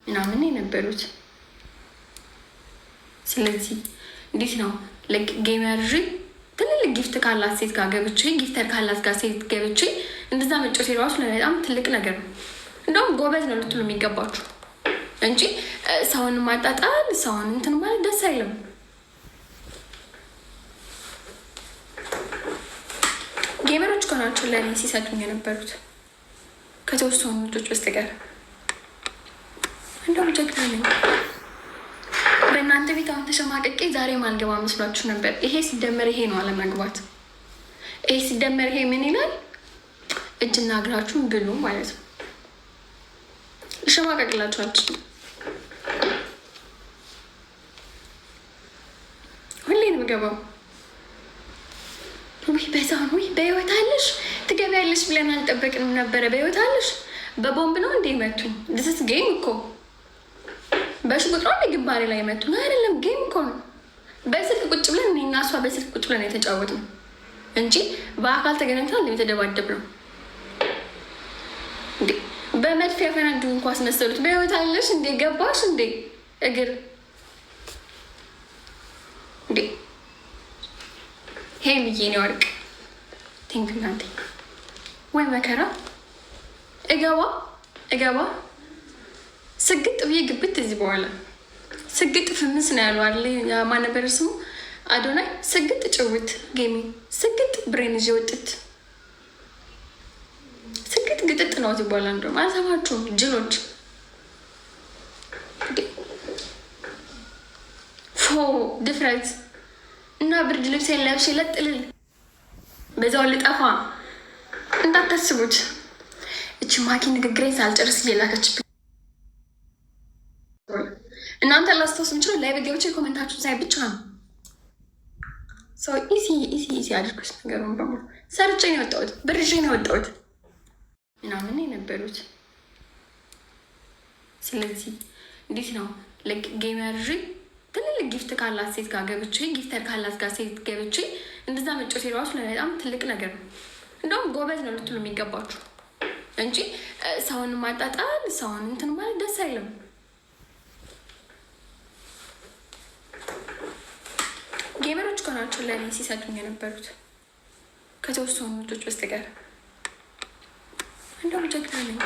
ምናምን የነበሩት። ስለዚህ እንዴት ነው ጌመር ትልልቅ ጊፍት ካላት ሴት ጋር ገብቼ ጊፍተር ካላት ጋር ሴት ገብቼ እንደዛ መጮቴ ራሱ በጣም ትልቅ ነገር ነው። እንደውም ጎበዝ ነው ልትሉ የሚገባችሁ እንጂ ሰውን ማጣጣል ሰውን እንትን ማለት ደስ አይልም። ጌመሮች ከሆናቸው ለእኔ ሲሰጡኝ የነበሩት ከተወሰኑ ልጆች በስተቀር እንደውም ጀግና ነኝ። በእናንተ ቤት አሁን ተሸማቀቄ ዛሬ ማልገባ መስሏችሁ ነበር። ይሄ ሲደመር ይሄ ነው አለመግባት። ይሄ ሲደመር ይሄ ምን ይላል? እጅና እግራችሁን ብሉ ማለት ነው። ልሸማቀቅላችሁ አልችልም። ሁሌ ነው የምገባው። ውይ በዛን ውይ በህይወት አለሽ ትገቢያለሽ ብለን አልጠበቅንም ነበረ። በህይወት አለሽ በቦምብ ነው እንዴ መቱኝ? ድስት ጌም እኮ በሽጉጥ ነው እንደ ግንባሬ ላይ መቱኝ? አይደለም ጌም እኮ ነው። በስልክ ቁጭ ብለን እኔ እና እሷ በስልክ ቁጭ ብለን የተጫወትነው እንጂ በአካል ተገናኝተን የተደባደብ ነው እንዴ። በመድፊያ ፈናዱ እንኳ አስመሰሉት። በህይወት አለሽ እንዴ ገባሽ እንዴ እግር እንዴ ሄልዬ ነው ወርቅ ቲንክ እናንተ ወይ መከራ እገባ ስግጥ ብዬ ግብት እዚህ በኋላ ስግጥ ፍምስ ነው ያሉ አለ ማን ነበር ስሙ? አዶናይ ስግጥ ጭውት ጌሚ ስግጥ ብሬን ይዤ ወጥት ስግጥ ግጥጥ ነው እዚህ በኋላ እንደውም አልሰማችሁም ጅሎች። ፎ ድፍረት እና ብርድ ልብሴን ለብሼ ለጥልል በዛው ልጠፋ እንዳታስቡት። እቺ ማኪ ንግግሬን ሳልጨርስ እየላከችብኝ እናንተ ላስታውስ የምችለው ላይ በገብቼ ኮሜንታችሁን ሳይ ብቻ ነው። ሰው ኢሲ አድርጎች ነገሩን በሙሉ ሰርቼ ነው የወጣሁት፣ ብርዤ ነው የወጣሁት ምናምን የነበሩት። ስለዚህ እንዴት ነው ጌመር ትልልቅ ጊፍት ካላት ሴት ጋር ገብቼ ጊፍተር ካላት ጋር ሴት ገብቼ እንደዛ መጮቴ ራሱ በጣም ትልቅ ነገር ነው። እንደውም ጎበዝ ነው ልትሉ የሚገባችሁ እንጂ ሰውን ማጣጣል ሰውን እንትን ማለት ደስ አይልም። ጌመሮች ከሆናቸው ለእኔ ሲሰጡኝ የነበሩት ከተወሰኑ ልጆች በስተቀር እንደውም ጀግና ነኝ።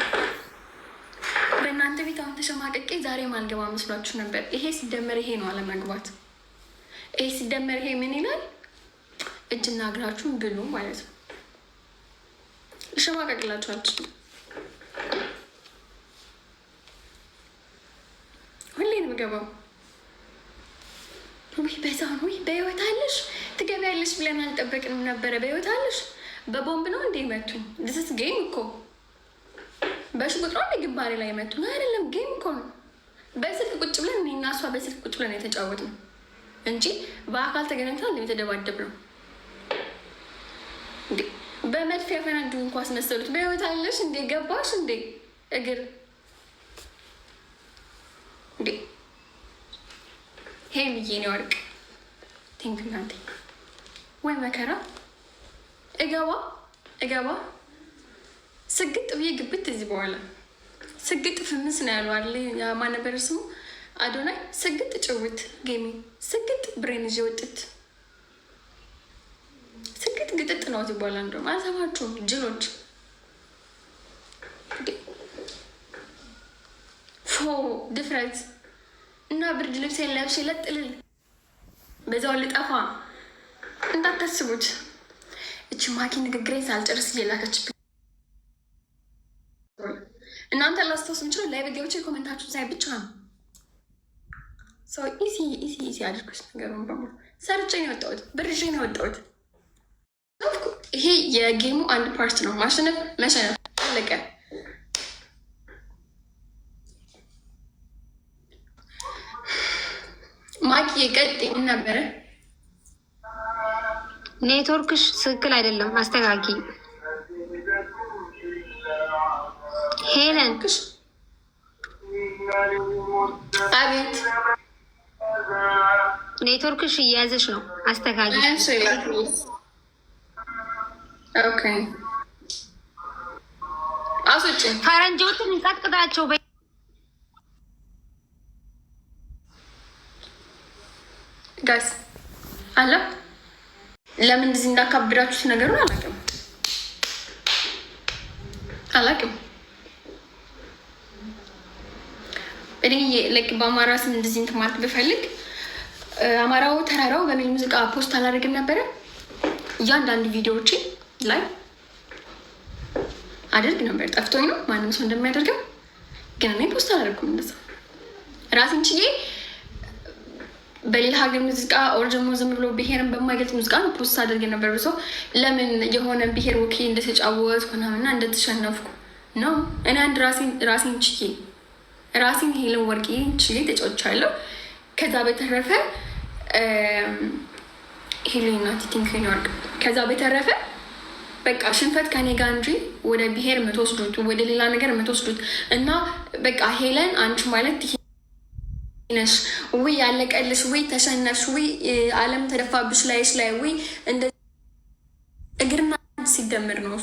በእናንተ ቤት አሁን ተሸማቀቄ ዛሬ ማልገባ መስሏችሁ ነበር። ይሄ ሲደመር ይሄ ነው አለመግባት። ይሄ ሲደመር ይሄ ምን ይላል? እጅና እግራችሁን ብሉ ማለት ነው። ልሸማቀቅላችሁ አልችልም። ሁሌ ነው የምገባው። ውይ በዛን ውይ በህይወት አለሽ ትገቢያለሽ ብለን አልጠበቅንም ነበረ። በህይወት አለሽ በቦምብ ነው እንዴ መቱኝ? ድስት ጌም እኮ በሽጉጥ ነው እንደ ግንባሬ ላይ መቱኝ? አይደለም ጌም እኮ ነው። በስልክ ቁጭ ብለን እኔ እና እሷ በስልክ ቁጭ ብለን የተጫወትነው እንጂ በአካል ተገናኝተን የተደባደብ ነው እንዴ። በመድፊያ ፈናዱ እንኳ አስመሰሉት። በህይወት አለሽ እንዴ ገባሽ እንዴ እግር እንዴ ሄልዬ ነው ወርቅ ቲንክ እናንተ ወይ መከራ እገባ ስግጥ ብዬ ግብት እዚህ በኋላ ስግጥ ፍምስ ነው ያሉ አለ ማን ነበር ስሙ? አዶናይ ስግጥ ጭውት ጌሚ ስግጥ ብሬን ይዤ ወጥት ስግጥ ግጥጥ ነው እዚህ በኋላ እንደውም አልሰማችሁም ጅሎች። ፎ ድፍረት እና ብርድ ልብሴን ለብሼ ለጥልል በዛው ልጠፋ እንዳታስቡት። እቺ ማኪ ንግግሬን ሳልጨርስ እየላከችብኝ እናንተ ላስታውስ የምችለው ላይ በገብቼ ኮሜንታችሁን ሳይ ብቻ ነው። ሰው ኢሲ አድርጎች ነገሩን በሙሉ ሰርቼ ነው የወጣሁት፣ ብርዤ ነው የወጣሁት። ይሄ የጌሙ አንድ ፓርት ነው። ማሸነፍ መሸነፍ አለቀ። ማኪ ቀጥ ነበረ። ኔትወርክሽ ትክክል አይደለም፣ አስተካኪ። ሄለን አቤት፣ ኔትወርክሽ እየያዘሽ ነው፣ አስተካኪ። ኦኬ አስወጪ። ፈረንጆችን እንቀጥቅጣቸው። ጋይስ አለ ለምን እንደዚህ እንዳካብዳችሁት ነገሩን አላውቅም። እኔ ላይክ በአማራ ስም እንደዚህ እንትን ማለት ብፈልግ አማራው ተራራው በሚል ሙዚቃ ፖስት አላደርግም ነበረ። እያንዳንዱ ቪዲዮዎቼ ላይ አደርግ ነበር። ጠፍቶኝ ነው ማንም ሰው እንደሚያደርገው፣ ግን እኔ ፖስት አላደርኩም። እንደዛ ራሴን ችዬ በሌላ ሀገር ሙዚቃ ኦር ደግሞ ዝም ብሎ ብሄርን በማይገልጽ ሙዚቃ ነው ፖስት አደርግ ነበር። ብሶ ለምን የሆነ ብሄር ወኪ እንደተጫወትኩ ምናምና እንደተሸነፍኩ ነው። እኔ አንድ ራሴን ችዬ ራሴን ሄለን ወርቄ ችዬ ተጫውቻለሁ። ከዛ በተረፈ ሄሌና ቲቲንክ ወርቅ ከዛ በተረፈ በቃ ሽንፈት ከኔ ጋር እንጂ ወደ ብሄር የምትወስዱት ወደ ሌላ ነገር የምትወስዱት እና በቃ ሄለን አንቺ ማለት ነሽ ወይ ያለቀልሽ ወይ ተሸነፍሽ ወይ ዓለም ተደፋብሽ ላይሽ ላይ ወይ እንደ እግርና ሲደምር ነው።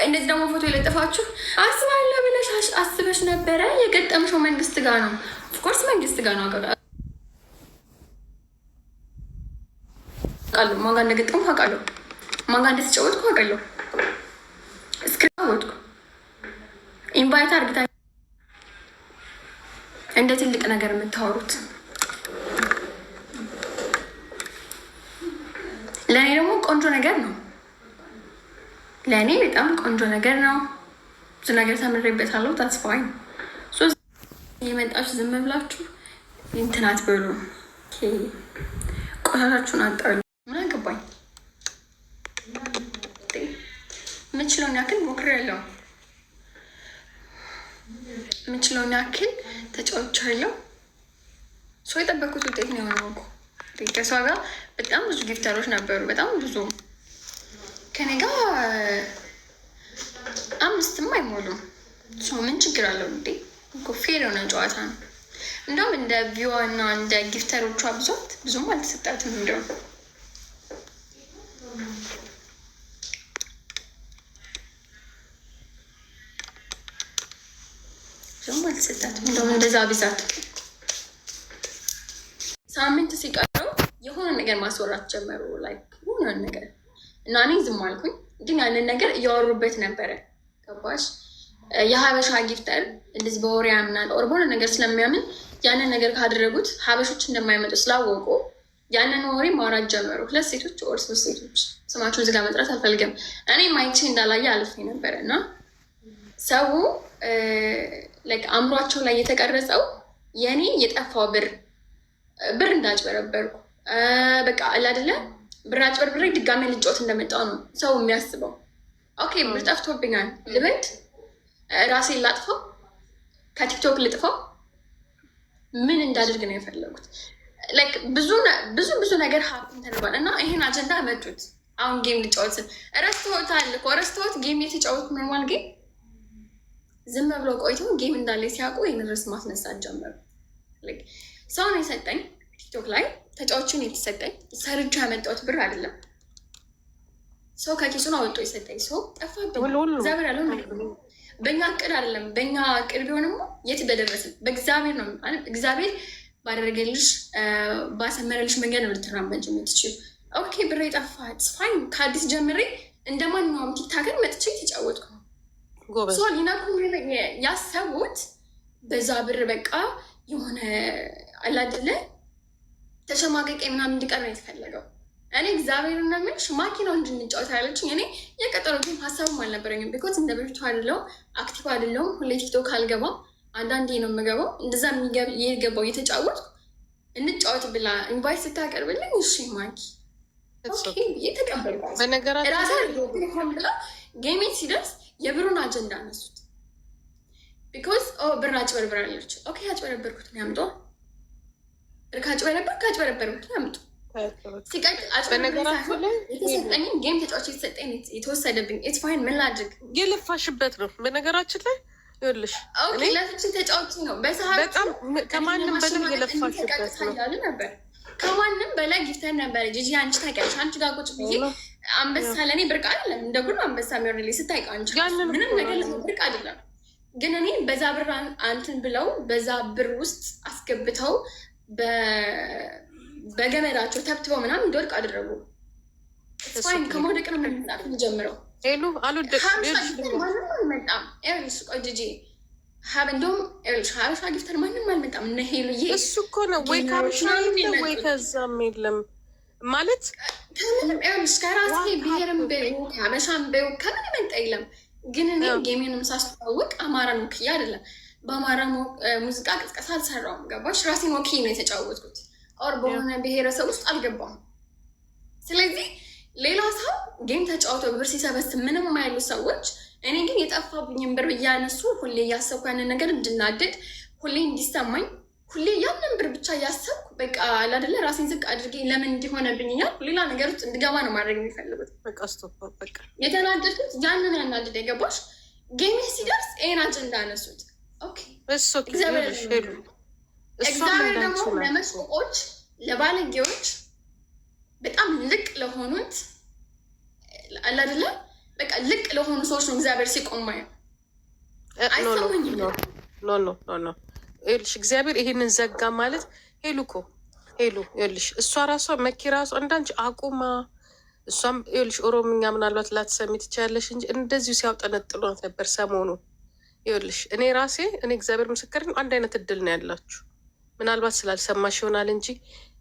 እንደዚህ ደግሞ ፎቶ የለጠፋችሁ አስባለሁ ብለሽ አስበሽ ነበረ። የገጠምሽው መንግስት ጋር ነው። ኦፍኮርስ መንግስት ጋር ነው። አውቃለሁ ማን ጋር እንደገጠምኩ አውቃለሁ። ማን ጋር እንደተጫወትኩ አውቃለሁ። እስክወጥኩ ኢንቫይት አርግታ እንደ ትልቅ ነገር የምታወሩት ለእኔ ደግሞ ቆንጆ ነገር ነው። ለእኔ በጣም ቆንጆ ነገር ነው። ብዙ ነገር ተምሬበታለሁ። ታስፋኝ የመጣችሁ ዝም ብላችሁ እንትን አትበሉ። ቆሻሻችሁን አጣሉ። ምን አገባኝ? የምችለውን ያክል ሞክሬያለሁ። የምችለውን ያክል ተጫውቻለሁ። ሰው የጠበኩት ውጤት ነው የሆነው እኮ። ከሷ ጋር በጣም ብዙ ጊፍተሮች ነበሩ። በጣም ብዙ ከኔ ጋር 5 አይሞሉም። ምን ችግር አለው እንዴ? ፌር የሆነ ጨዋታ ነው። እንደውም እንደ ቪዋ እና እንደ ጊፍተሮቿ ብዛት ብዙም አልተሰጣትም። እንደውም ብዙም አልተሰጣትም። እንደውም እንደዛ ብዛት ሳምንት ሲቀረው የሆነ ነገር ማስወራት ጀመሩ። ላይክ የሆነ ነገር እና እኔ ዝም አልኩኝ። ግን ያንን ነገር እያወሩበት ነበረ። ገባሽ? የሀበሻ ጊፍተር እንደዚህ በወሬ ያምናል ኦር በሆነ ነገር ስለሚያምን ያንን ነገር ካደረጉት ሀበሾች እንደማይመጡ ስላወቁ ያንን ወሬ ማውራት ጀመሩ። 2 ሴቶች ኦር 3 ሴቶች፣ ስማቸውን እዚህ ጋር መጥራት አልፈልግም። እኔ ማይቼ እንዳላየ አልፌ ነበረ እና ሰው አእምሯቸው ላይ የተቀረጸው የእኔ የጠፋው ብር እንዳጭበረበርኩ በቃ አላደለ ብር አጭበርብሬ ድጋሜ ልጫወት እንደመጣው ነው ሰው የሚያስበው። ኦኬ ብር ጠፍቶብኛል ልበድ፣ ራሴን ላጥፋው፣ ከቲክቶክ ልጥፋው፣ ምን እንዳደርግ ነው የፈለጉት? ብዙ ነገር ሀብን ተደርጓል እና ይሄን አጀንዳ መጡት። አሁን ጌም ልጫወት ስል ረስተውታል እኮ ረስተውት ጌም የተጫወት ኖርማል ጌም ዝም ብለው ቆይተው ጌም እንዳለ ሲያውቁ ይህን ርዕስ ማስነሳት ጀመሩ። ሰውን የሰጠኝ ቲክቶክ ላይ ተጫዎችን የተሰጠኝ ሰርቻ ያመጣሁት ብር አይደለም። ሰው ከኪሱን አወጦ የሰጠኝ ሰው ጠፋብኝ። እግዚአብሔር ያለው በእኛ እቅድ አይደለም። በእኛ እቅድ ቢሆንም የት በደረስን በእግዚአብሔር ነው። እግዚአብሔር ባደረገልሽ ባሰመረልሽ መንገድ ነው ልትራመጅ የምትችል። ኦኬ ብር የጠፋ ፋይን። ከአዲስ ጀምሬ እንደ ማንኛውም ቲክታክን መጥቼ የተጫወትኩ ነው። ሊናኩ ያሰቡት በዛ ብር በቃ የሆነ አላደለ ተሸማቀቄ ምናምን እንዲቀር ነው የተፈለገው። እኔ እግዚአብሔር እናምንሽ ማኪናው እንድንጫወት ያለችኝ እኔ የቀጠሮትን ሀሳብም አልነበረኝም። ቢኮዝ እንደ በፊቱ አይደለሁም፣ አክቲቭ አይደለሁም። ሁሌ ቲክቶክ አልገባም፣ አንዳንዴ ነው የምገባው። እንደዛ የገባው እየተጫወትኩ እንጫወት ብላ ኢንቫይት ስታቀርብልኝ እሺ ማኪ ተቀበልኩ። ራሳሆን ብላ ጌሜት ሲደርስ የብሩን አጀንዳ አነሱት። ቢኮዝ ብር አጭበርብራለች። ኦኬ አጭበረበርኩትን ያምጧ ካጭበረበርኩትን ያምጡ። የተሰጠኝም ጌም ተጫዋች የተሰጠኝ የተወሰደብኝ ኢትፋይን ምን ላድርግ? የለፋሽበት ነው። በነገራችን ላይ ይኸውልሽ ለፍቺ ተጫዋች ነው። በሰዓቱ ከማንም በላይ የለፋሽበት ነው ነበር። ከማንም በላይ ጊፍተር ነበረ። ጂጂ አንቺ ታውቂያለሽ። አንቺ ጋር ቁጭ ብዬ አንበሳ ለእኔ ብርቅ አይደለም። እንደ ጉድ አንበሳ የሚሆንልኝ ስታይቀ አንቺ ምንም ነገር ብርቅ አይደለም። ግን እኔ በዛ ብር አንትን ብለው በዛ ብር ውስጥ አስገብተው በገመዳቸው ተብትበው ምናምን እንዲወድቅ አደረጉ። ስፋይን ከመውደቅ ነው የምንጀምረው። ሄሉ አልወደቅም። ማንም አልመጣም። ይኸውልሽ ቆይ ጂጂ እንደውም ይኸውልሽ ሀበሻ ጊፍተር ማንም አልመጣም። እነ ሄሉዬ እሱ እኮ ነው ወይ ከሀበሻ ወይ ከዛም የለም ማለት ከምንም ይኸውልሽ ከራሴ ብሔርም በይው ከሀበሻም በይው ከምን መጣ የለም። ግን እኔ ጌሜንም ሳስተዋውቅ አማራን ወክዬ አይደለም፣ በአማራ ሙዚቃ ቅስቀሳ አልሰራውም። ገባሽ? ራሴን ወክዬ ነው የተጫወትኩት። ኦር በሆነ ብሔረሰብ ውስጥ አልገባም። ስለዚህ ሌላ ሰው ጌም ተጫውተው ብር ሲሰበስብ ምንም የማይሉ ሰዎች፣ እኔ ግን የጠፋብኝን ብር እያነሱ ሁሌ እያሰብኩ ያንን ነገር እንድናደድ ሁሌ እንዲሰማኝ ሁሌ ያንን ብር ብቻ እያሰብኩ በቃ አላደለ ራሴን ዝቅ አድርጌ ለምን እንዲሆነብኝ እያልኩ ሌላ ነገር ውስጥ እንድገባ ነው ማድረግ የሚፈልጉት። የተናደድኩት ያንን ያናድድ የገባሽ ጌሜ ሲደርስ ይሄን አጀንዳ አነሱት። እግዚአብሔር ደግሞ ለመስቆቆች ለባለጌዎች በጣም ልቅ ለሆኑት አላደለ በቃ ልቅ ለሆኑ ሰዎች ነው እግዚአብሔር ሲቆማ አይሰሙኝም። ኖ ይኸውልሽ እግዚአብሔር ይሄንን ዘጋ ማለት ሄሉ እኮ ሄሉ ይኸውልሽ እሷ ራሷ መኪ ራሷ እንዳንቺ አቁማ እሷም ይኸውልሽ ኦሮምኛ ምናልባት ላትሰሚ ትችያለሽ እንጂ እንደዚሁ ሲያውጠነጥሏት ነበር ሰሞኑን። ይኸውልሽ እኔ ራሴ እግዚአብሔር ምስክርን አንድ አይነት እድል ነው ያላችሁ። ምናልባት ስላልሰማሽ ይሆናል እንጂ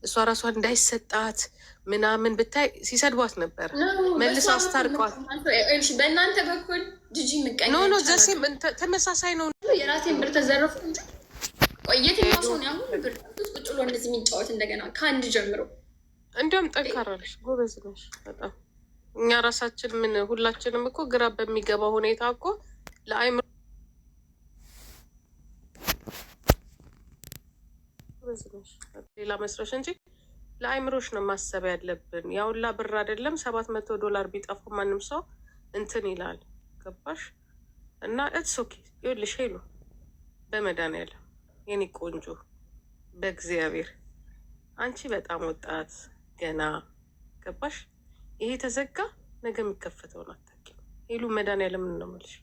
እሷ ራሷ እንዳይሰጣት ምናምን ብታይ ሲሰድቧት ነበር። መልስ አስታርቀዋት። በእናንተ በኩል ጂጂ ምቀኛ ኖ ዘሴም ተመሳሳይ ነው። የራሴን ብር ተዘረፉ እንጂ የትኛው ሰው ያሁን ብር ቁጭ ብሎ እንደዚህ የሚጫወት እንደገና ከአንድ ጀምሮ። እንዲሁም ጠንካራ ነሽ፣ ጎበዝ ነሽ በጣም። እኛ ራሳችን ምን ሁላችንም እኮ ግራ በሚገባ ሁኔታ እኮ ለአይምሮ ሌላ መስረሽ እንጂ ለአይምሮሽ ነው ማሰብ ያለብን። ያውላ ብር አይደለም $700 ቢጠፋ ማንም ሰው እንትን ይላል። ገባሽ? እና እትስ ኦኬ። ይኸውልሽ ሄሉ በመድኃኒዓለም የኔ ቆንጆ በእግዚአብሔር አንቺ በጣም ወጣት ገና ገባሽ? ይሄ ተዘጋ ነገ የሚከፈተውን አታውቂም። ሄሉ መድኃኒዓለም ነው የምልሽ።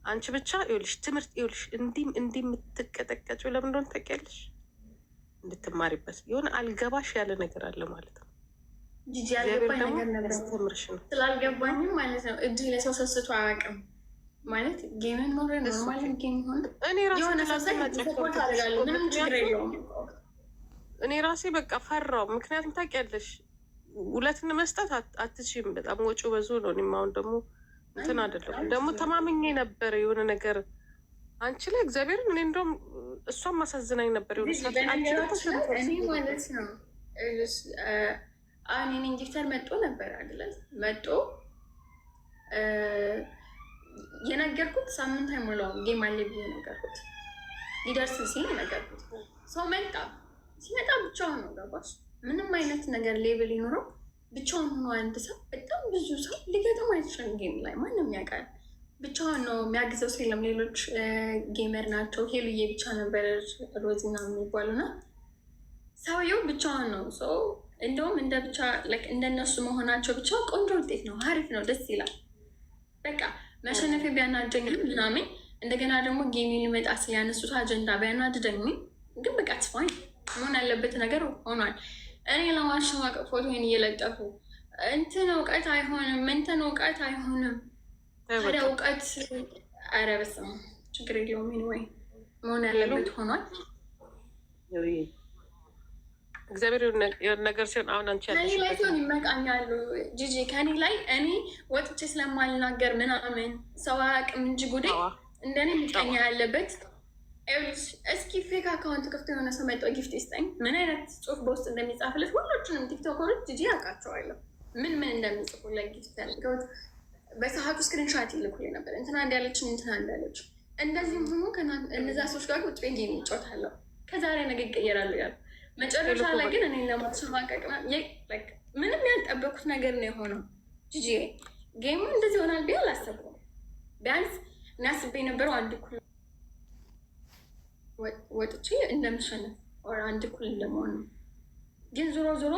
አንቺ ብቻ ይኸውልሽ ትምህርት ይኸውልሽ እንዲህ የምትቀጠቀጭው ለምን እንደሆነ ታውቂያለሽ? እንድትማሪበት የሆነ አልገባሽ ያለ ነገር አለ ማለት ነው። ጂጂ ያልገባኝ ነገር ነበር ስላልገባኝም ማለት ነው። እጅ ለሰው ሰስቶ አያውቅም ማለት ጌምን ኖረ ኖርማል ጌም ሆነ እኔ ራሴ በቃ ፈራው። ምክንያቱም ታውቂያለሽ ሁለትን መስጠት አትችይም። በጣም ወጪው በዙ ነው። እኔም አሁን ደግሞ እንትን አይደለም ደግሞ ተማምኜ ነበር የሆነ ነገር አንቺ ላይ እግዚአብሔርን እኔ እንደውም እሷም ማሳዝናኝ ነበር። እኔ ማለት ነው እኔ ጊፍተር መጦ ነበር አይደለ? መጦ የነገርኩት ሳምንት አይሞላውም ጌም አለ ብዬ ነገርኩት። ሊደርስ ሲል ነገርኩት። ሰው መጣ። ሲመጣ ብቻውን ነው ገባሽ? ምንም አይነት ነገር ሌብል ይኖረው ብቻውን ሆኖ አንድ ሰው በጣም ብዙ ሰው ሊገጥም አይችልም። ጌም ላይ ማንም ያውቃል። ብቻውን ነው የሚያግዘው ሰው የለም። ሌሎች ጌመር ናቸው። ሄሉዬ ብቻ ነበር ሮዚና የሚባሉና ሰውየው ብቻውን ነው። ሰው እንደውም እንደ ብቻ እንደነሱ መሆናቸው ብቻ ቆንጆ ውጤት ነው። አሪፍ ነው። ደስ ይላል። በቃ መሸነፌ ቢያናደኝ ምናምን እንደገና ደግሞ ጌሚ ሊመጣ ሲያነሱት አጀንዳ ቢያናድደኝ ግን በቃ ትፋኝ መሆን ያለበት ነገር ሆኗል። እኔ ለማሸማቀቅ ፎቶን እየለጠፉ እንትን እውቀት አይሆንም እንትን እውቀት አይሆንም ታዲያ እውቀት ኧረ በስመ አብ ችግር የለውም። ወይ መሆን ያለበት ሆኗል። እግዚአብሔር ነገር ሲሆን አሁን አንቺ ከኔ ላይ ሲሆን ይመቃኛሉ። ጂጂ ከኔ ላይ እኔ ወጥቼ ስለማልናገር ምናምን ሰው አያውቅም እንጂ ጉዴ እንደኔ ምቀኛ ያለበት። እስኪ ፌክ አካውንት ክፍት የሆነ ሰው መጣው ጊፍት ይስጠኝ። ምን አይነት ጽሁፍ በውስጥ እንደሚጻፍለት ሁላችንም ቲክቶከሮች ጂጂ ያውቃቸዋለሁ። ምን እንደሚጽፉ ለጊፍት ያልገውት በሰዓቱ ስክሪንሻት ይልኩልኝ ነበር። እንትና እንዳለችን እንትና እንዳለች እንደዚህም ሆኖ እነዛ ሰዎች ጋር ቁጭ ቤት ይጫወታለሁ። ከዛሬ ነገ ይቀየራሉ ያሉ መጨረሻ ላይ ግን እኔ ለማሸማቀቅ ምንም ያልጠበኩት ነገር ነው የሆነው። ጂጂ ጌሙ እንደዚህ ይሆናል ብዬ አላሰብኩም። ቢያንስ እኔ አስቤ የነበረው አንድ እኩል ወጥቼ እንደምሸነፍ አንድ እኩል እንደመሆን ነው። ግን ዞሮ ዞሮ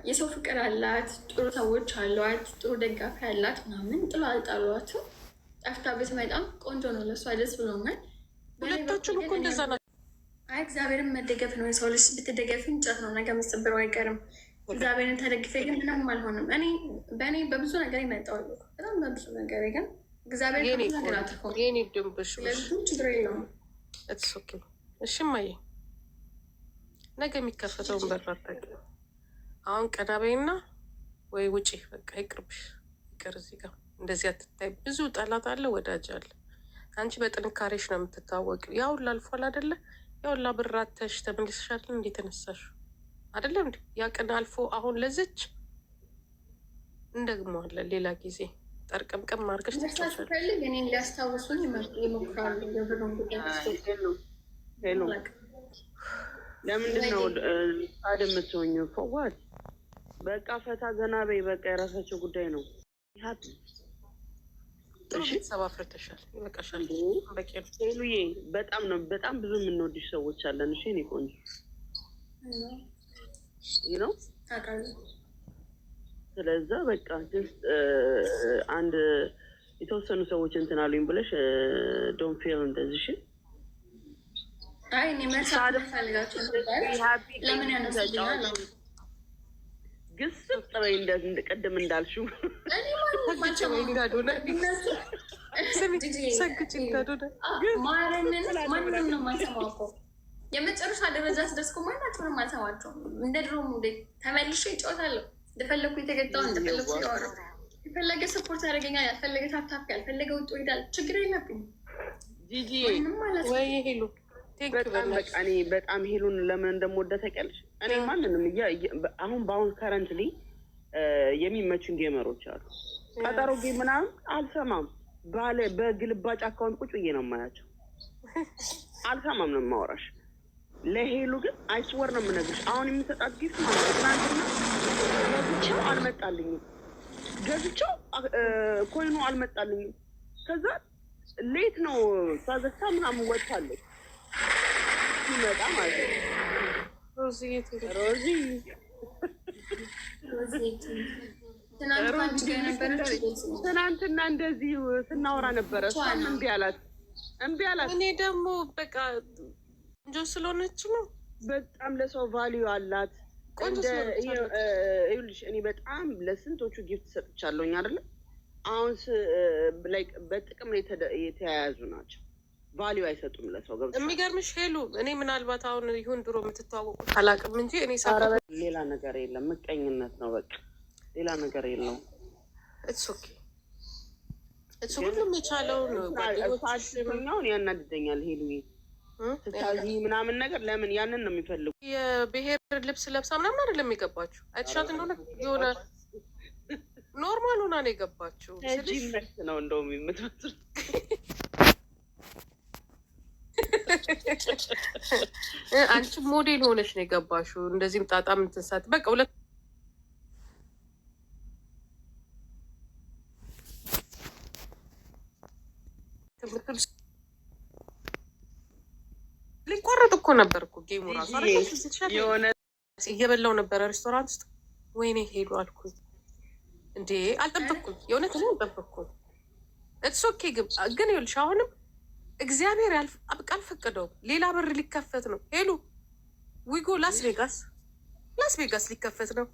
የሰው ፍቅር አላት፣ ጥሩ ሰዎች አሏት፣ ጥሩ ደጋፊ አላት ምናምን ጥሎ አልጣሏትም። ጠፍታ ብትመጣም ቆንጆ ነው። ለእሷ ደስ ብሎኛል። ሁለታችሁም እኮ እንደዛ ናቸው። አይ እግዚአብሔርን መደገፍ ነው። የሰው ልጅ ብትደገፍ እንጨት ነው፣ ነገ መስብረው አይቀርም። እግዚአብሔርን ተደግፌ ግን ምንም አልሆንም። በእኔ በብዙ ነገር ይመጣዋል፣ በጣም በብዙ ነገር ግን እግዚአብሔር ከብዙ ነገር አትርፎ ስለዚህ ችግር የለውም። እሺ እማዬ ነገ የሚከፈተውን በር አታውቂም። አሁን ቀና በይና ወይ ውጪ፣ በቃ ይቅርብሽ፣ ይቅር። እዚህ ጋር እንደዚህ አትታይ። ብዙ ጠላት አለ፣ ወዳጅ አለ። አንቺ በጥንካሬሽ ነው የምትታወቂው። ያሁላ አልፏል አይደለ? ያሁላ ብር አተሽ ተመልሰሻል። እንዴት ተነሳሽ አይደለም እንዴ? ያ ቀን አልፎ አሁን ለዝች እንደግመዋለን ሌላ ጊዜ ጠርቀምቀም አድርገሽ ተሳስፈልግ እኔ ሊያስታውሱን ይሞክራሉ። የብሩን ጉዳይ ለምንድን ነው አድ የምትሆኝው? ፎዋድ በቃ ፈታ ዘና በይ። በቃ የራሳቸው ጉዳይ ነው። ቤተሰብ አፍርተሻል፣ ይበቃሻል። ሄሉዬ በጣም ብዙ የምንወድሽ ሰዎች አለን። እሺ እኔ ቆንጆ ነው። ስለዛ በቃ አንድ የተወሰኑ ሰዎች እንትን አሉኝ ብለሽ ዶንት ፌል እንደዚህ። እሺ አይ እኔ መሳደ ፈልጋችሁ ለምን ያነሳኛል? ግስጥ በይ እንደቀደም እንዳልሽው ማንም ነው ማሰማው እኮ የመጨረሻ ደረጃ ስደርስኩ ማናቸውንም አልሰማቸውም። እንደ ድሮ ተመልሼ እጫወታለሁ። እንደፈለግኩ የተገጣው እንደፈለግኩ ያወራ የፈለገ ሰፖርት ያደርገኛል። ያልፈለገ ታፕታፕ ያልፈለገ ውጡ ሄዳል። ችግር የለብኝም። ጂጂ ወይ ሄሉ በጣም ሄሉን ለምን እንደምወደ ታውቂያለሽ? እኔ ማንንም አሁን በአሁን ከረንትሊ የሚመቹን ጌመሮች አሉ። ቀጠሮ ጌም ምናምን አልሰማም። በግልባጭ አካውንት ቁጭ ብዬ ነው የማያቸው። አልሰማም ነው የማወራሽ። ለሄሉ ግን አይስወር ነው የምነግርሽ። አሁን የምሰጣት ጊፍት ማለት ነው። ትናንትና ገዝቼው አልመጣልኝም። ገዝቼው ኮይኑ አልመጣልኝም። ከዛ ሌት ነው ሳዘግታ ምናምን ወጥታለች። ሲመጣ ማለት ነው ሮዚ ትናንትና እንደዚህ ስናወራ ነበረ። እሷም እምቢ አላት። እኔ ደግሞ በቃ ቆንጆ ስለሆነች ነው። በጣም ለሰው ቫሊዩ አላት። ይኸውልሽ እኔ በጣም ለስንቶቹ ጊፍት ሰጥቻለሁኝ አይደለ? አሁን በጥቅም የተያያዙ ናቸው። ቫሊዩ አይሰጡም ለሰው። ገብቶ የሚገርምሽ ሄሉ እኔ ምናልባት አሁን ይሁን ድሮ የምትተዋወቁት አላውቅም እንጂ እኔ ሌላ ነገር የለም። ምቀኝነት ነው በቃ፣ ሌላ ነገር የለውም። እሱ ሁሉም የቻለው ነው። ጓደኞችኛውን ያናድደኛል። ሄሉ ስታዚ ምናምን ነገር ለምን ያንን ነው የሚፈልጉ? የብሔር ልብስ ለብሳ ምናምን አይደለም የገባችው። አይተሻት እንደሆነ የሆነ ኖርማል ሆና ነው የገባችው። ጂምናስት ነው እንደውም የምትመስል። አንቺ ሞዴል ሆነሽ ነው የገባሽው። እንደዚህም ጣጣ ምትንሳት በቃ ሁለት ሊቆረጥ እኮ ነበር እኮ ጌሙ ራሱ እየበላው ነበረ ሬስቶራንት ውስጥ። ወይኔ ሄዱ አልኩኝ እንዴ! አልጠበቅኩኝ፣ የእውነት ነው አልጠበቅኩኝ። እትስ ኦኬ ግን ይኸውልሽ አሁንም እግዚአብሔር አልፈቀደውም። ሌላ በር ሊከፈት ነው። ሄሉ ዊጎ ላስ ቬጋስ ሊከፈት ነው።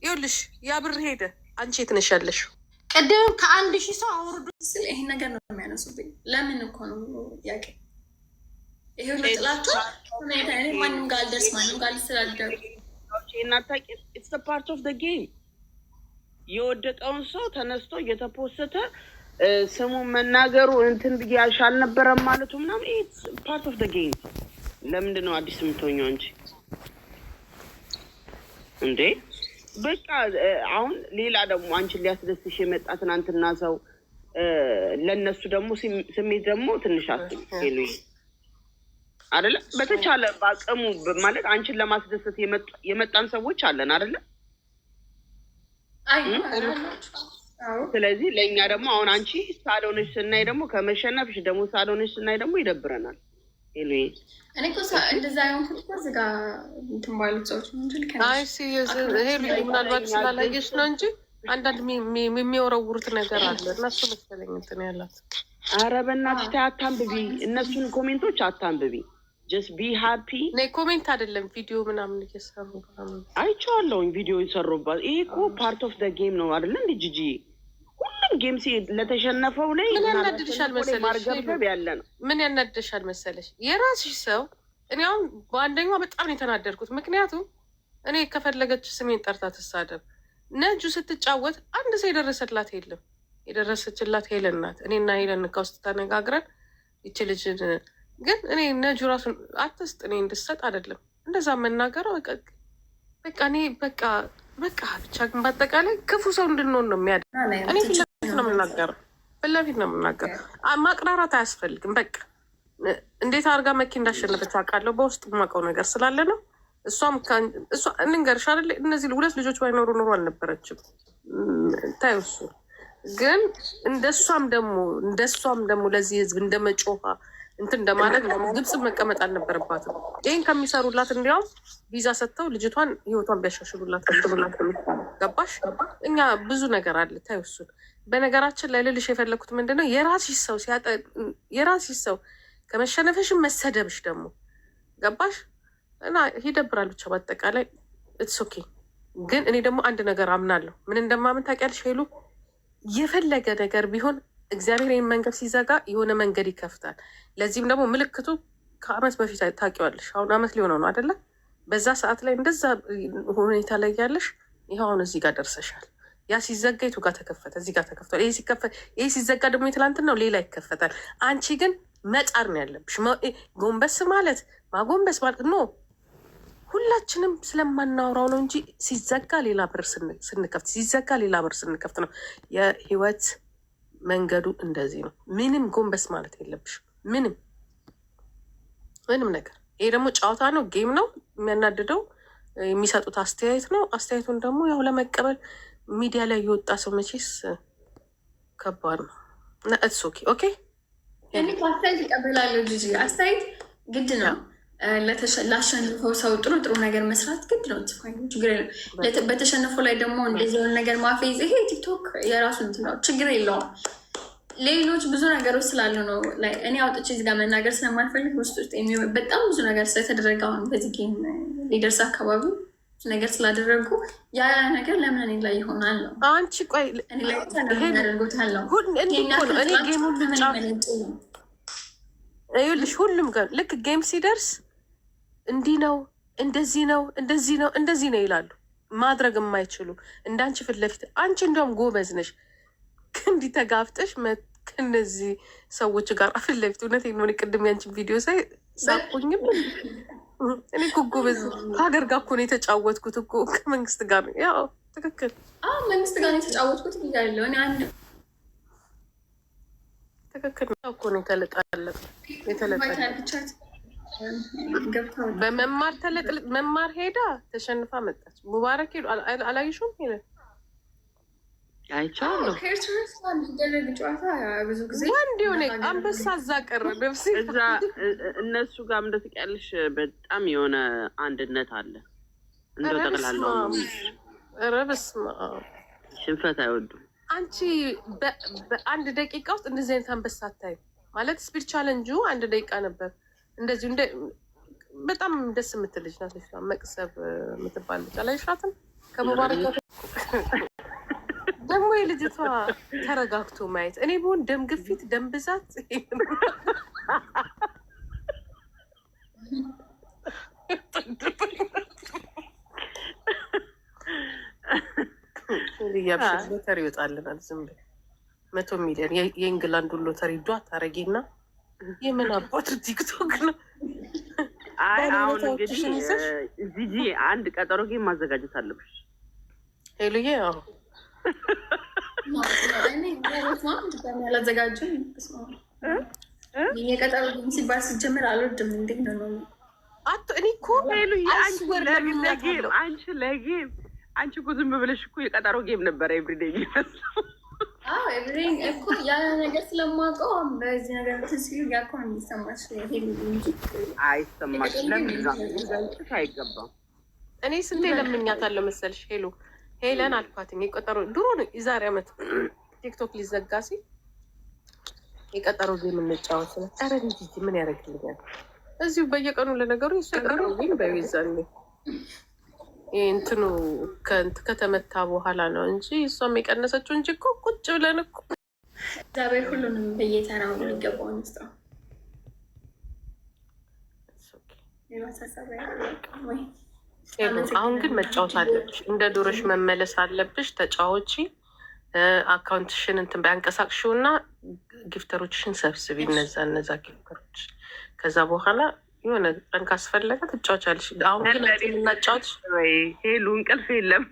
ይኸውልሽ ያ ብር ሄደ። አንቺ የት ነሽ ያለሽው? ቅድም ከ1000 ሰው አውርዶ ስል ይሄን ነገር ነው የሚያነሱብኝ። ለምን እኮ ነው ያቄ ይሄ ሁሉ ጥላቸው ማንም ጋር አልደርስ ማንም ጋር ልስላልደሩ እናታቂ ኢትስ ፓርት ኦፍ ጌም። የወደቀውን ሰው ተነስቶ እየተፖሰተ ስሙን መናገሩ እንትን ብያሽ አልነበረም ማለቱ ምናምን ኢትስ ፓርት ኦፍ ጌም። ለምንድን ነው አዲስ የምትሆኘው እንጂ እንዴ? በቃ አሁን ሌላ ደግሞ አንቺን ሊያስደስትሽ የመጣ ትናንትና ሰው ለእነሱ ደግሞ ስሜት ደግሞ ትንሽ አስሄሉ አይደለ? በተቻለ በአቅሙ ማለት አንቺን ለማስደሰት የመጣን ሰዎች አለን አይደለ? ስለዚህ ለእኛ ደግሞ አሁን አንቺ ሳዶነሽ ስናይ ደግሞ ከመሸነፍሽ ደግሞ ሳዶነሽ ስናይ ደግሞ ይደብረናል። ሄሉ እኔ እኮ እንደዛ የሆንኩት እዚህ ጋር እንትን ባሉት ሰዎች ነው እንጂ ሄሉ ምናልባት ስላላየሽ ነው እንጂ አንዳንድ የሚወረውሩት ነገር አለ እና እሱ መሰለኝ እንትን ያላት። ኧረ በእናትሽ ተይ አታንብቢ፣ እነሱን ኮሜንቶች አታንብቢ። ጀስት ቢ ሃፒ። ኮሜንት አይደለም ቪዲዮ ምናምን እየሰሩ አይቼዋለሁኝ፣ ቪዲዮ የሰሩባት። ይሄ እኮ ፓርት ኦፍ ደ ጌም ነው አይደለ እንደ ጂጂ። ሁሉም ጌም ለተሸነፈው ላይ ምን ያናድድሻል መሰለሽ? ማርገብገብ ያለ ነው። ምን ያናድድሻል መሰለሽ? የራስሽ ሰው እኔ አሁን በአንደኛዋ በጣም ነው የተናደድኩት። ምክንያቱም እኔ ከፈለገች ስሜን ጠርታ ትሳደብ። ነጁ ስትጫወት አንድ ሰው የደረሰላት የለም። የደረሰችላት ሄለን ናት። እኔና ሄለን ከውስጥ ተነጋግረን ይቺ ልጅን ግን እኔ ነጁ ራሱን አትስጥ እኔ እንድሰጥ አይደለም እንደዛ መናገረው። በቃ እኔ በቃ ብቻ ግን በአጠቃላይ ክፉ ሰው እንድንሆን ነው የሚያደ እኔ ፊት ለፊት ነው የምናገረው፣ ፊት ለፊት ነው የምናገረው። ማቅራራት አያስፈልግም። በቃ እንዴት አድርጋ መኪ እንዳሸነፈች አውቃለሁ። በውስጥ የማውቀው ነገር ስላለ ነው። እሷም እሷ እንንገርሽ አይደለ እነዚህ ሁለት ልጆች ባይኖሩ ኖሮ አልነበረችም። ታዩ እሱ ግን እንደሷም ደግሞ ለዚህ ህዝብ እንደመጮሃ እንትን እንደማለት ግብጽ መቀመጥ አልነበረባትም። ይህን ከሚሰሩላት እንዲያውም ቪዛ ሰጥተው ልጅቷን ህይወቷን ቢያሻሽሉላት ገባሽ? እኛ ብዙ ነገር አለ። ታዩ እሱን በነገራችን ላይ ልልሽ የፈለግኩት ምንድነው የራስሽ ሰው ከመሸነፈሽን መሰደብሽ ደግሞ ገባሽ? እና ይደብራል። ብቻ በአጠቃላይ ኢትስ ኦኬ። ግን እኔ ደግሞ አንድ ነገር አምናለሁ። ምን እንደማምን ታውቂያለሽ ሄሉ? የፈለገ ነገር ቢሆን እግዚአብሔር ይህን መንገድ ሲዘጋ የሆነ መንገድ ይከፍታል። ለዚህም ደግሞ ምልክቱ ከአመት በፊት ታውቂዋለሽ። አሁን አመት ሊሆነው ነው አይደለ? በዛ ሰዓት ላይ እንደዛ ሁኔታ ላይ ያለሽ ይኸው አሁን እዚህ ጋር ደርሰሻል። ያ ሲዘጋ የቱ ጋር ተከፈተ? እዚህ ጋር ተከፍቷል። ይሄ ሲዘጋ ደግሞ የትላንትን ነው ሌላ ይከፈታል። አንቺ ግን መጣር ነው ያለብሽ። ጎንበስ ማለት ማጎንበስ ማለት ኖ ሁላችንም ስለማናወራው ነው እንጂ ሲዘጋ ሌላ በር ስንከፍት ነው የህይወት መንገዱ እንደዚህ ነው። ምንም ጎንበስ ማለት የለብሽ ምንም ነገር። ይሄ ደግሞ ጨዋታ ነው፣ ጌም ነው። የሚያናድደው የሚሰጡት አስተያየት ነው። አስተያየቱን ደግሞ ያው ለመቀበል ሚዲያ ላይ የወጣ ሰው መቼስ ከባድ ነው እና እትስ ኦኬ ኦኬ። እኔ አስተያየት ይቀበላለሁ። ጂጂ አስተያየት ግድ ነው። ላሸንፈው ሰው ጥሩ ነገር መስራት ግድ ነው። ችግር የለም። በተሸነፈው ላይ ደግሞ እንደዚህ የሆነ ነገር ማፌዝ ይሄ ቲክቶክ የራሱ እንትን ነው፣ ችግር የለውም። ሌሎች ብዙ ነገሮች ስላሉ ነው እኔ አውጥቼ እዚህ ጋር መናገር ስለማልፈልግ ውስጥ በጣም ብዙ ነገር ስለተደረገ አሁን በዚህ ጌም ሊደርስ አካባቢ ነገር ስላደረጉ ያ ነገር ለምን እኔ ላይ ይሆናል ነው። አንቺ ቆይ እኔ ላይ ያደርጉታል ነው እኔ ጌም ይኸውልሽ ሁሉም ጋር ልክ ጌም ሲደርስ እንዲህ ነው እንደዚህ ነው ይላሉ። ማድረግ የማይችሉ እንዳንቺ ፊት ለፊት አንቺ እንዲያውም ጎበዝ ነሽ። እንዲህ ተጋፍጠሽ ከእነዚህ ሰዎች ጋር ፊት ለፊት እውነት ነው። ቅድም ያንቺን ቪዲዮ ሳይ ሳቁኝም እኔ እኮ ጎበዝ ከሀገር ጋር እኮ ነው የተጫወትኩት እኮ ከመንግስት ጋር ነው። ያው ትክክል መንግስት ጋር ነው የተጫወትኩት ብያለሁ እኔ አንድ ትክክል እኮ ነው። በመማር ሄዳ ተሸንፋ መጣች። ሙባረክ ሄዱ አላየሽውም? ሄደ አይቻለሁ። የሚደረግ ጨዋታ ብዙ ጊዜ ወንድ የሆነ አንበሳ እዛ ቀረ ነፍሴ እዛ እነሱ ጋር እንደተቀያለሽ በጣም የሆነ አንድነት አለ። እንደው ጠቅላላው ኧረ በስመ አብ ሽንፈት አይወዱም። አንቺ በአንድ ደቂቃ ውስጥ እንደዚህ አይነት አንበሳ አታይም ማለት ስፒድ ቻለንጁ 1 ደቂቃ ነበር። እንደዚሁ በጣም ደስ የምትል ልጅ ናት። መቅሰብ የምትባል ልጅ አላየሻትም? ከሙባረክ ደግሞ የልጅቷ ተረጋግቶ ማየት እኔ በሆን ደም ግፊት ደም ብዛት ሎተሪ ይወጣልናል። ዝም ብለህ 100 ሚሊዮን የእንግላንዱ ሎተሪ ዷ ታረጊና የምን አባቱ ቲክቶክ ነው። አይ አሁን እንግዲህ ጂጂ አንድ ቀጠሮ ጌም ማዘጋጀት አለብሽ ሄሉዬ። አዎ አላዘጋጅም። የቀጠሮ ጌም ሲባል ሲጀምር አልወድም። እንዴት ነው እኔ እኮ ሄሉዬ አንቺ ለጌም አንቺ እኮ ዝም ብለሽ እኮ የቀጠሮ ጌም ነበረ ኤቭሪዴይ የሚመስለው። ኤቭሪዴይ እኮ ያ ነገር ስለማውቀው በዚህ ነገር ትንሲል ጋር እኮ የሚሰማሽ ሄሉ እንጂ አይሰማሽ። ለምን አይገባም? እኔ ስንቴ ለምኛታለሁ መሰልሽ ሄሉ ሄለን አልኳትኝ የቀጠሮ ድሮ ነው የዛሬ ዓመት ቲክቶክ ሊዘጋ ሲል የቀጠሮ ጌም እንጫወት ነው። ኧረ እንጂ ምን ያደርግልኛል እዚሁ በየቀኑ ለነገሩ ይሰቀሩ ግን በይዛል እንትኑ ከተመታ በኋላ ነው እንጂ እሷም የቀነሰችው እንጂ እኮ ቁጭ ብለን እኮ እግዚአብሔር ሁሉንም በየተራው ሊገባው አንስተው አሁን ግን መጫወት አለብሽ፣ እንደ ዶሮሽ መመለስ አለብሽ። ተጫዎቺ አካውንትሽን እንትን በያንቀሳቅሽው እና ጊፍተሮችሽን ሰብስቢ፣ እነዛ ጊፍተሮች። ከዛ በኋላ የሆነ ቀን ካስፈለገ ትጫወቻለሽ። አሁን ግን የምናጫወትሽ ሄሉ እንቅልፍ የለም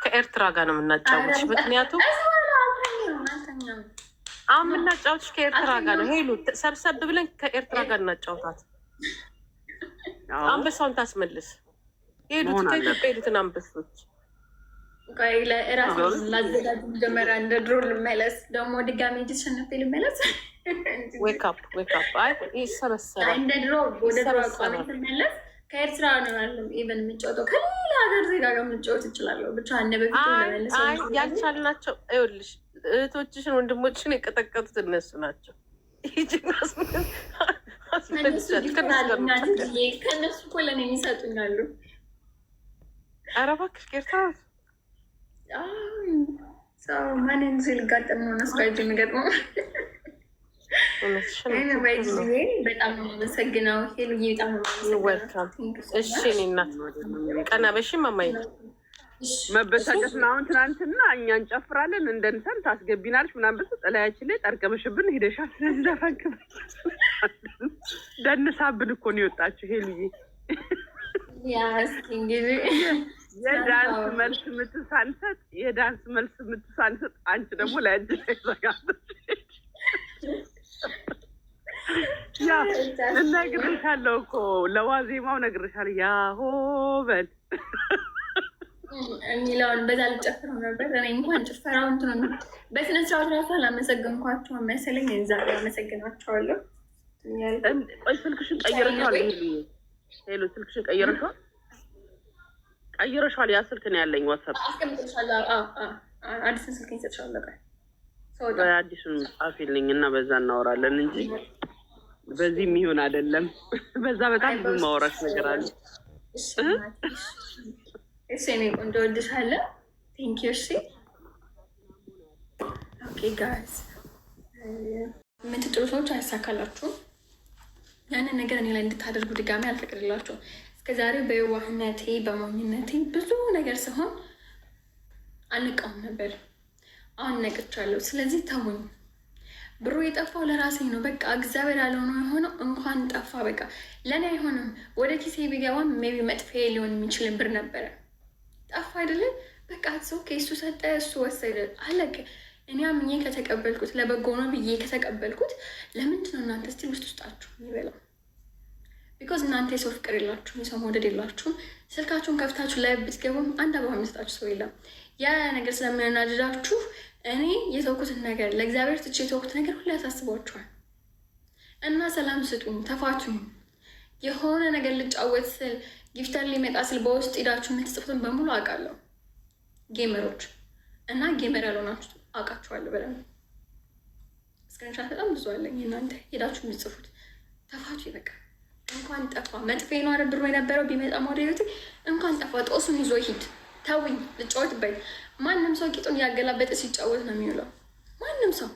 ከኤርትራ ጋር ነው የምናጫወትሽ። ምክንያቱም አሁን የምናጫወትሽ ከኤርትራ ጋር ነው። ሄሉ ሰብሰብ ብለን ከኤርትራ ጋር እናጫወታት። አንበሳውን ታስመልስ። ሄዱት ከኢትዮጵያ ሄዱትን አንበሶች ራሱ ላዘጋጅ መጀመሪያ እንደ ድሮ ልመለስ፣ ደግሞ ድጋሜ ተሸነፌ ልመለስ። ዌክአፕ አይ ይሰበሰባል። እንደ ድሮ ወደ ድሮ አቋሚ ትመለስ። ከኤርትራ ነው ያለው ኢቨን የምጫወተው ከሌላ ሀገር ዜጋ ጋር የምጫወት እችላለሁ። ብቻ እንደ በፊቱ ለመለስ ያልቻልናቸው ይኸውልሽ፣ እህቶችሽን ወንድሞችሽን የቀጠቀጡት እነሱ ናቸው። ከእነሱ እኮ ለእኔ የሚሰጡኛሉ። ኧረ እባክሽ ኤርትራ ማንን ዚ ልጋጠም ነው ነስራጅ የሚገጥመው። በጣም ነው የማመሰግነው ሄሉዬ፣ በጣም ነው የማመሰግነው። እሺ እኔ እናት ቀና በሺ ማማዬ መበሳጨት ነው። አሁን ትናንትና እኛ እንጨፍራለን እንደንሰን ታስገቢናለች ምናምን ብስ ጥላያችን ላይ ጠርቀመሽብን ሄደሻል። ስለዚህ ዘፈንክብ ደንሳብን እኮ ነው የወጣችው ሄሉዬ። እስኪ እንግዲህ የዳንስ መልስ የምትሳንሰጥ አንቺ ደግሞ ለእጅ ላይ ዘጋለች። ያ እነግርሻለሁ እኮ ለዋዜማው እነግርሻለሁ። ያሆ በል የሚለውን በዛ ልጨፍረው ነበር። እኔ እንኳን ጭፈራው እንትን በስነ ስርዓት ራሱ አላመሰገንኳቸውም መሰለኝ። እዛ አመሰግናቸዋለሁ። ቆይ ስልክሽን ቀይረሻል? ሄሎ ስልክሽን ቀይረሻል? ያ ስልክ ነው ያለኝ ዋትስአፕ አስቀምጥልሻለሁ። አዲስ ስልክ ይሰጥሻለሁ። አዲሱን ጻፊልኝ እና በዛ እናወራለን እንጂ በዚህ የሚሆን አይደለም። በዛ በጣም ብዙ ማውራት ነገር አለ። እሺ እኔ ቆንጆ ወድሻለሁ። ቴንክ ዩ። እሺ ኦኬ ጋይስ፣ የምትጥሩ ሰዎች አይሳካላችሁም። ያንን ነገር እኔ ላይ እንድታደርጉ ድጋሚ አልፈቅድላችሁም። እስከዛሬ በየዋህነቴ በሞኝነቴ ብዙ ነገር ሲሆን አልነቃውም ነበር። አሁን ነቅቻለሁ። ስለዚህ ተውኝ። ብሩ የጠፋው ለራሴ ነው። በቃ እግዚአብሔር ያለው ነው የሆነው። እንኳን ጠፋ በቃ ለእኔ አይሆንም። ወደ ኪሴ ቢገባም ሜቢ መጥፊያ ሊሆን የሚችል ብር ነበረ። ጠፋ አይደለም በቃ ኦኬ። እሱ ሰጠ፣ እሱ ወሰደ፣ አለቀ። እኔ አምኜ ከተቀበልኩት ለበጎ ነው ብዬ ከተቀበልኩት ለምንድን ነው እናንተ ስቲል ውስጣችሁ የሚበላው? ቢኮዝ እናንተ የሰው ፍቅር የላችሁም፣ የሰው መውደድ የላችሁም። ስልካችሁን ከፍታችሁ ላይ ብትገቡም አንድ አበባ የሚሰጣችሁ ሰው የለም። ያ ነገር ስለሚያናድዳችሁ እኔ የተውኩትን ነገር ለእግዚአብሔር ትቼ የተውኩት ነገር ሁሉ ያሳስቧችኋል። እና ሰላም ስጡኝ፣ ተፋቱኝ። የሆነ ነገር ልጫወት ስል ጊፍተር ሊመጣ ስል በውስጥ ሄዳችሁ የምትጽፉትን በሙሉ አውቃለሁ። ጌመሮች እና ጌመር ያልሆናችሁ አውቃችኋለሁ በደንብ። ስክሪንሻት በጣም ብዙ አለኝ። እናንተ ሄዳችሁ የምትጽፉት ተፋቱ። በቃ እንኳን ጠፋ። መጥፌ ነው አይደል ብሩ የነበረው ቢመጣ ወደ እንኳን ጠፋ። ጦሱን ይዞ ሂድ። ተውኝ፣ ልጫወትበት። ማንም ሰው ቂጡን ያገላበጠ ሲጫወት ነው የሚውለው። ማንም ሰው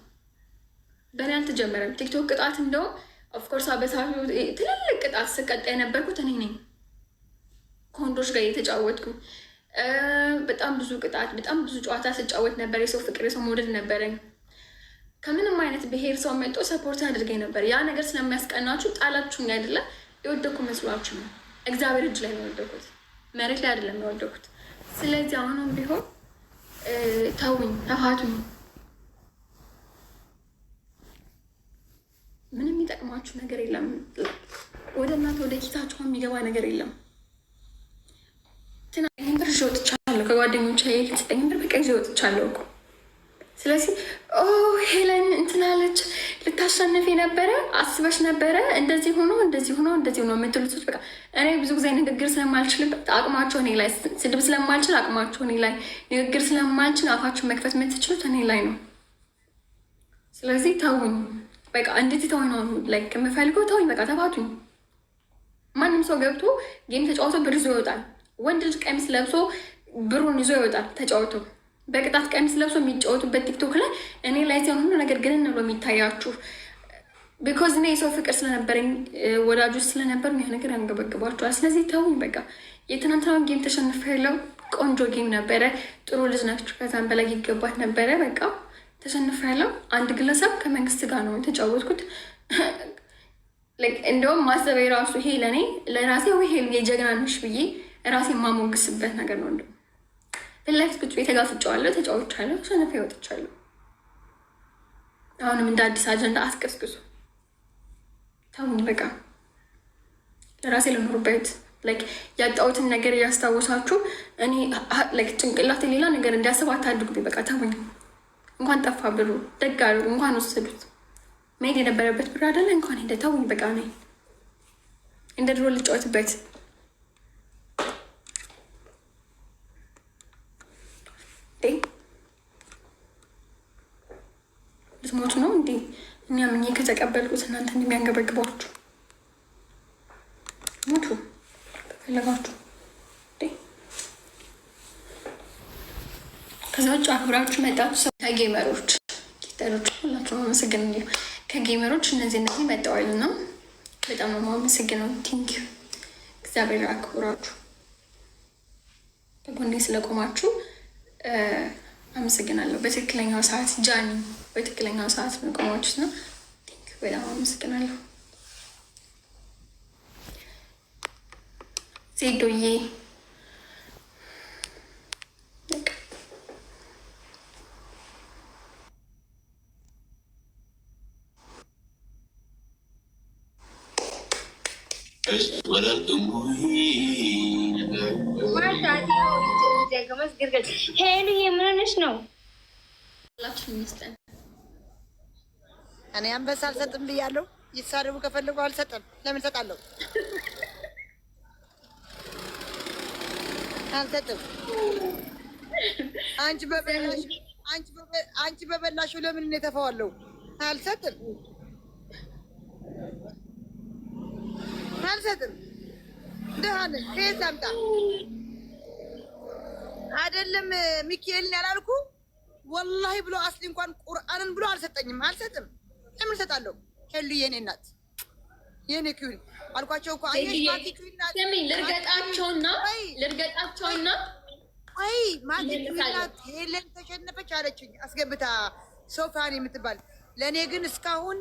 በእኔ አልተጀመረም። ቲክቶክ ቅጣት እንደውም ኦፍኮርስ በሳፊ ትልልቅ ቅጣት ስቀጣ የነበርኩት እኔ ነኝ። ከወንዶች ጋር እየተጫወትኩ በጣም ብዙ ቅጣት፣ በጣም ብዙ ጨዋታ ስጫወት ነበር። የሰው ፍቅር፣ የሰው መውደድ ነበረኝ። ከምንም አይነት ብሄር ሰው መጦ ሰፖርት አድርገኝ ነበር። ያ ነገር ስለሚያስቀናችሁ ጣላችሁኝ አይደለም። የወደኩ መስሏችሁ ነው። እግዚአብሔር እጅ ላይ ነው የወደኩት፣ መሬት ላይ አይደለም የወደኩት። ስለዚህ አሁንም ቢሆን ተውኝ፣ ተፋቱኝ። ምንም የሚጠቅማችሁ ነገር የለም። ወደ እናንተ ወደ ኪሳችሁ የሚገባ ነገር የለም። ትናንት ብር ይዤ ወጥቻለሁ። ከጓደኞቼ የተሰጠኝ ብር በቃ ይዤ ወጥቻለሁ እኮ። ስለዚህ ሄለን እንትናለች ልታሸንፍ የነበረ አስበሽ ነበረ? እንደዚህ ሆኖ የምትሉት በቃ እኔ ብዙ ጊዜ ንግግር ስለማልችልበት አቅማቸው እኔ ላይ፣ ስድብ ስለማልችል አቅማቸው እኔ ላይ፣ ንግግር ስለማልችል አፋችሁን መክፈት የምትችሉት እኔ ላይ ነው። ስለዚህ ተውኝ በቃ። እንደዚህ ተውኝ ነው ላይ ከምፈልገው ተውኝ በቃ፣ ተፋቱኝ። ማንም ሰው ገብቶ ጌም ተጫውቶ ብር ይዞ ይወጣል። ወንድ ልጅ ቀሚስ ለብሶ ብሩን ይዞ ይወጣል ተጫውቶ። በቅጣት ቀሚስ ለብሶ የሚጫወቱበት ቲክቶክ ላይ እኔ ላይ ሲሆን ሁሉ ነገር ግን ብሎ የሚታያችሁ ቢኮዝ እኔ የሰው ፍቅር ስለነበረኝ ወዳጆች ስለነበር ይህ ነገር ያንገበግባችኋል። ስለዚህ ተውኝ በቃ። የትናንትናውን ጌም ተሸንፈ ያለው ቆንጆ ጌም ነበረ። ጥሩ ልጅ ናችሁ፣ ከዛም በላይ ይገባት ነበረ። በቃ ተሸንፈ ያለው አንድ ግለሰብ ከመንግስት ጋር ነው የተጫወትኩት። እንደውም ማሰብ የራሱ ይሄ ለእኔ ለራሴ ይሄ የጀግና ነሽ ብዬ ራሴ የማሞግስበት ነገር ነው። እንደውም ፊት ለፊት ቁጭ ቤት ተጋፍጫዋለሁ፣ ተጫውቻለሁ፣ ተሸንፌ ወጥቻለሁ። አሁንም እንደ አዲስ አጀንዳ አስቀስቅሱ። ተውኝ በቃ። ለራሴ ልኖርበት ያጣሁትን ነገር እያስታወሳችሁ እኔ ጭንቅላት ሌላ ነገር እንዲያስብ አታድርጉብኝ። በቃ ተውኝ። እንኳን ጠፋ ብሩ ደግ አሉ፣ እንኳን ወሰዱት። መሄድ የነበረበት ብር አይደለ? እንኳን ሄደ። ተውኝ በቃ። ነኝ እንደ ድሮ ልጫወትበት። ልትሞቱ ነው እንዴ? እኛ ምኜ ከተቀበልኩት እናንተ እንደሚያንገበግባችሁ ሞቱ ከፈለጋችሁ። ከዛ ውጭ አክብራችሁ መጣችሁ። ሰው ከጌመሮች ጌተሮች ሁላችሁ አመሰግናለሁ። ከጌመሮች እነዚህ መጠዋል እና በጣም ነው የማመሰግነው። ቲንክ እግዚአብሔር አክብራችሁ በጎኔ ስለቆማችሁ አመሰግናለሁ። በትክክለኛው ሰዓት ጃኒ በትክክለኛው ሰዓት ነው ቆማችሁት ነው። ቲንክ በጣም አመሰግናለሁ። ዜዶዬ ሄሉ የምንሆነች ነው? እኔ አንበሳ አልሰጥም ብያለሁ። ይሳደቡ ከፈለጉ አልሰጥም። ለምን ሰጣለሁ? አልሰጥም። አንቺ በበላሽው ለምን እኔ ተፋዋለሁ? አልሰጥም። ደህና ከየት ላምጣ? አይደለም ሚካኤልን ያላልኩ ወላሂ ብሎ አስሊ እንኳን ቁርአንን ብሎ አልሰጠኝም። አልሰጥም። ለምን እሰጣለሁ? ሄሉ የኔ እናት የኔ ኪዩን አልኳቸው እኮ አየሽ። ማቲ ኪዩን ናት። ልርገጣቸውና አይ ማቲ ኪዩን ናት። ሄለን ተሸነፈች አለችኝ አስገብታ ሶፋን የምትባል። ለእኔ ግን እስካሁን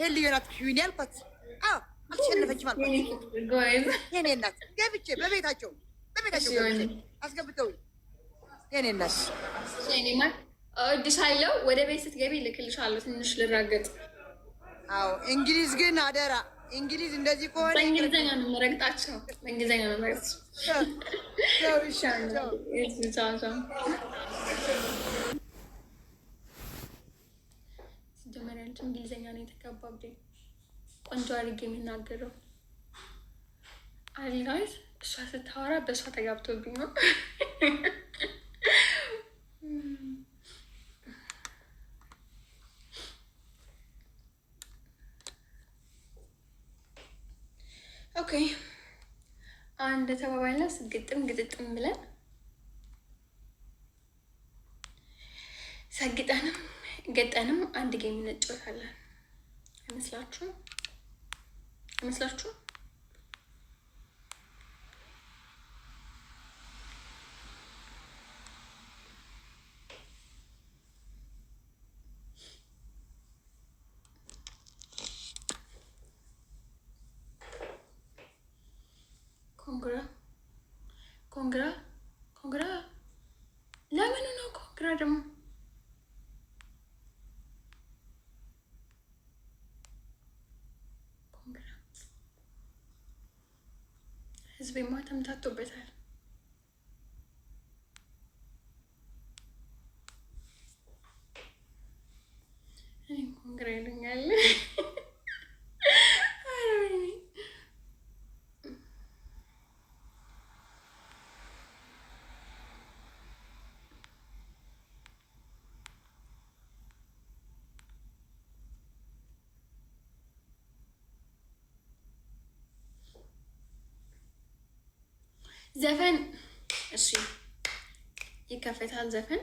ሄሉ የናት ኪዩን ያልኳት። አዎ አልተሸነፈችም አልኳት። የኔ እናት ገብቼ በቤታቸው አስገብተው የኔ እናት እወድሻለሁ። ወደ ቤት ስትገቢ እልክልሻለሁ ትንሽ ልራገጥ። አዎ እንግሊዝ ግን አደራ፣ እንግሊዝ እንደዚህ ከሆነ በእንግሊዝኛ ነው የምረግጣቸው። በእንግሊዝኛ ነው የምረግጣቸው። ሲጀመሪያ አንቺ እንግሊዝኛ ነው የተጋባብኝ። ቆንጆ አድርጌ የሚናገረው አልጋይዝ እሷ ስታወራ በእሷ ተጋብቶብኝ ነው። ኦኬ አንድ ተባባይና ስግጥም ግጥጥም ብለን ሰግጠንም ገጠንም አንድ ጌም እንጫወታለን። አይመስላችሁም? ኮንግራ ለምን ነው ኮንግራ ደግሞ? ኮንግራ ህዝቤማ ተምታቶበታል። እኔ ኮንግራ ይሉኛል። ዘፈን እሺ ይከፈታል ዘፈን